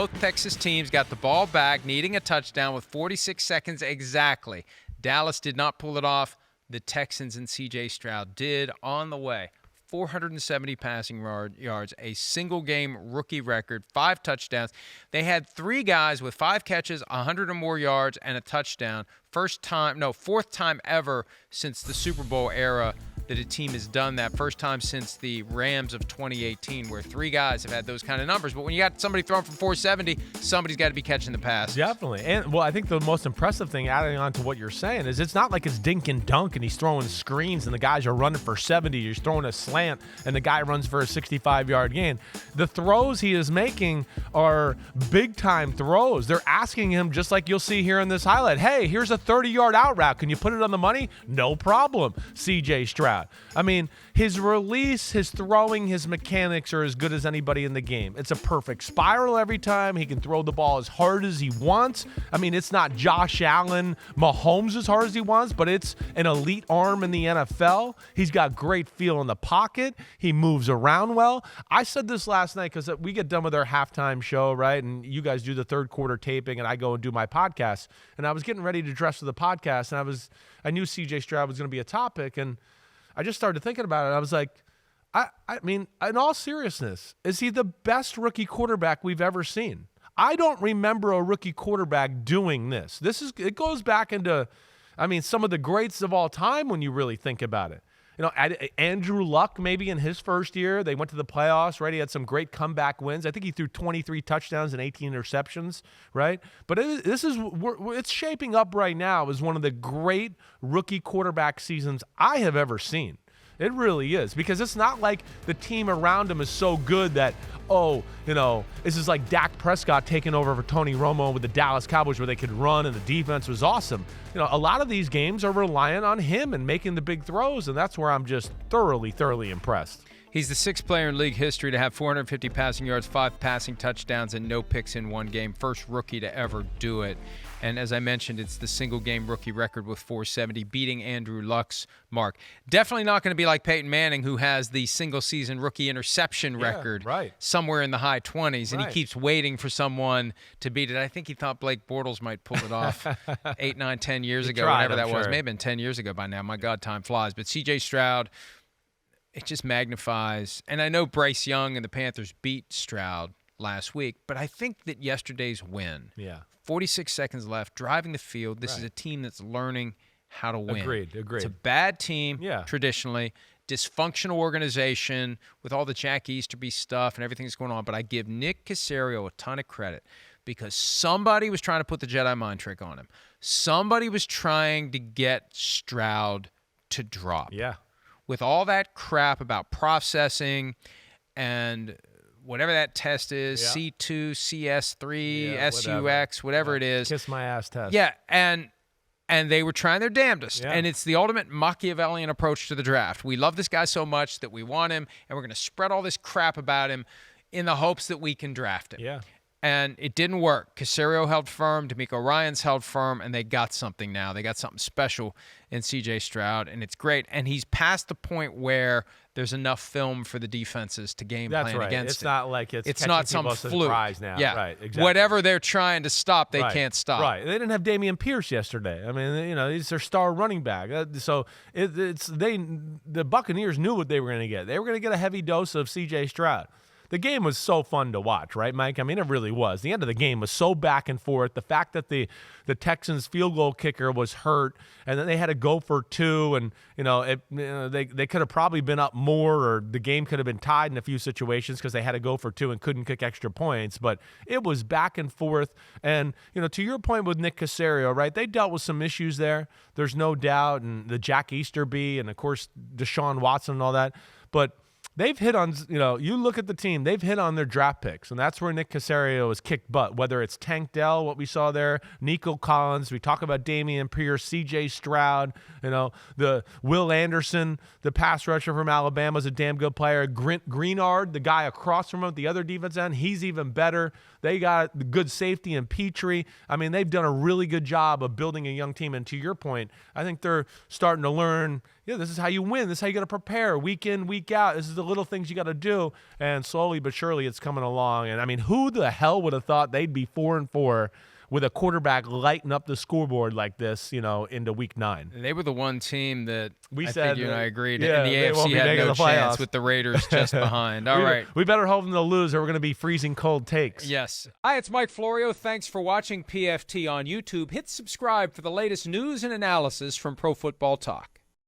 Both Texas teams got the ball back, needing a touchdown with 46 seconds exactly. Dallas did not pull it off. The Texans and C.J. Stroud did on the way. 470 passing yards, a single-game rookie record, 5 touchdowns. They had 3 guys with 5 catches, 100 or more yards, and a touchdown. Fourth time ever since the Super Bowl era that a team has done that. First time since the Rams of 2018, where 3 guys have had those kind of numbers. But when you got somebody throwing for 470, somebody's got to be catching the pass. Definitely. And, well, I think the most impressive thing, adding on to what you're saying, is it's not like it's dink and dunk and he's throwing screens and the guys are running for 70. He's throwing a slant and the guy runs for a 65-yard gain. The throws he is making are big-time throws. They're asking him, just like you'll see here in this highlight, hey, here's a 30-yard out route. Can you put it on the money? No problem, C.J. Stroud. I mean, his release, his throwing, his mechanics are as good as anybody in the game. It's a perfect spiral every time. He can throw the ball as hard as he wants. I mean, it's not Josh Allen, Mahomes as hard as he wants, but it's an elite arm in the NFL. He's got great feel in the pocket. He moves around well. I said this last night because we get done with our halftime show, right? And you guys do the third quarter taping, and I go and do my podcast. And I was getting ready to dress for the podcast, and I knew C.J. Stroud was going to be a topic, and I just started thinking about it. I was like, I mean, in all seriousness, is he the best rookie quarterback we've ever seen? I don't remember a rookie quarterback doing this. It goes back into, I mean, some of the greats of all time when you really think about it. You know, Andrew Luck, maybe in his first year, they went to the playoffs, right? He had some great comeback wins. I think he threw 23 touchdowns and 18 interceptions, right? But it's shaping up right now as one of the great rookie quarterback seasons I have ever seen. It really is, because it's not like the team around him is so good that, this is like Dak Prescott taking over for Tony Romo with the Dallas Cowboys where they could run and the defense was awesome. You know, a lot of these games are reliant on him and making the big throws, and that's where I'm just thoroughly impressed. He's the 6th player in league history to have 450 passing yards, 5 passing touchdowns, and no picks in one game. First rookie to ever do it. And as I mentioned, it's the single-game rookie record with 470, beating Andrew Luck's mark. Definitely not going to be like Peyton Manning, who has the single-season rookie interception record somewhere in the high 20s, and he keeps waiting for someone to beat it. I think he thought Blake Bortles might pull it off 8, 9, 10 years ago, whenever that was. May have been 10 years ago by now. My God, time flies. But C.J. Stroud, it just magnifies. And I know Bryce Young and the Panthers beat Stroud last week, but I think that yesterday's win, 46 seconds left, driving the field, this is a team that's learning how to win. Agreed. It's a bad team, traditionally, dysfunctional organization with all the Jack Easterby stuff and everything that's going on, but I give Nick Caserio a ton of credit because somebody was trying to put the Jedi mind trick on him. Somebody was trying to get Stroud to drop. Yeah. With all that crap about processing and whatever that test is, C2, CS3, SUX, whatever it is. Kiss my ass test. Yeah, and they were trying their damnedest. And it's the ultimate Machiavellian approach to the draft. We love this guy so much that we want him, and we're going to spread all this crap about him in the hopes that we can draft him. Yeah. And it didn't work. Caserio held firm. D'Amico Ryans held firm, and they got something now. They got something special in C.J. Stroud, and it's great. And he's past the point where there's enough film for the defenses to game plan against It's not like it's not some fluke. Now. Yeah. Right, exactly. Whatever they're trying to stop, they can't stop. Right. They didn't have Dameon Pierce yesterday. I mean, he's their star running back. So the Buccaneers knew what they were going to get. They were going to get a heavy dose of C.J. Stroud. The game was so fun to watch, right, Mike? I mean, it really was. The end of the game was so back and forth. The fact that the Texans field goal kicker was hurt, and then they had to go for 2, and they could have probably been up more, or the game could have been tied in a few situations because they had to go for 2 and couldn't kick extra points. But it was back and forth. And to your point with Nick Caserio, right? They dealt with some issues there. There's no doubt, and the Jack Easterby, and of course Deshaun Watson and all that. But they've hit on, you look at the team, they've hit on their draft picks, and that's where Nick Caserio has kicked butt, whether it's Tank Dell, what we saw there, Nico Collins, we talk about Dameon Pierce, C.J. Stroud, the Will Anderson, the pass rusher from Alabama is a damn good player. Greenard, the guy across from him, the other defense end, he's even better. They got the good safety in Petrie. I mean, they've done a really good job of building a young team, and to your point, I think they're starting to learn Yeah, this is how you win. This is how you got to prepare week in, week out. This is the little things you got to do, and slowly but surely it's coming along. And I mean, who the hell would have thought they'd be 4-4 with a quarterback lighting up the scoreboard like this, into week 9? They were the one team that we I said think you and I agreed, yeah, and the they won't AFC be had making no the playoffs. chance with the Raiders just behind. All right. We better hope them to lose, or we're going to be freezing cold takes. Yes. Hi, it's Mike Florio. Thanks for watching PFT on YouTube. Hit subscribe for the latest news and analysis from Pro Football Talk.